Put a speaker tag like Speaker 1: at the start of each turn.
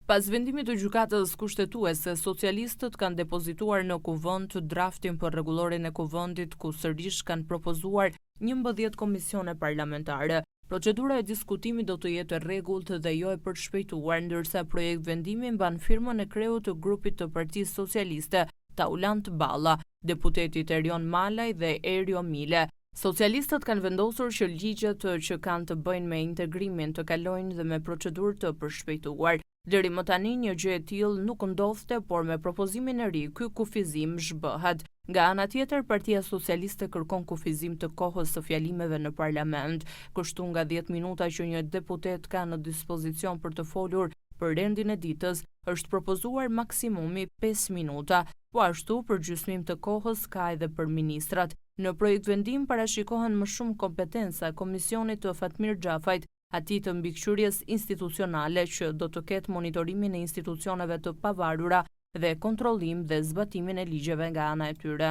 Speaker 1: Pas vendimit të gjykatës kushtetuese, socialistët kanë depozituar në kuvend draftin për rregullorin e kuvendit ku sërish kanë propozuar 11 komisione parlamentare. Procedura e diskutimit do të jetë e rregullt dhe jo e përshpejtuar, ndërsa projekt vendimi mban firmën e kreut të grupit të Partisë Socialiste, Taulant Balla, deputetit Erion Malaj dhe Erio Mile. Socialistët kanë vendosur që ligjet që kanë të bëjnë me integrimin të kalojnë dhe me procedurë të përshpejtuar. Deri më tani një gjë e tillë nuk ndodhte, por me propozimin e ri ky kufizim zhbëhet. Nga ana tjetër, Partia Socialiste kërkon kufizim të kohës së fjalimeve në parlament. Kështu nga 10 minuta që një deputet ka në dispozicion për të folur për rendin e ditës, është propozuar maksimumi 5 minuta, po ashtu për gjysmim të kohës ka edhe për ministrat. Në projekt vendim parashikohen më shumë kompetenca Komisionit të Fatmir Xhafajt, atij të mbikëqyrjes institucionale që do të ketë monitorimin e institucioneve të pavarura dhe kontrollim dhe zbatimin e ligjeve nga ana e tyre.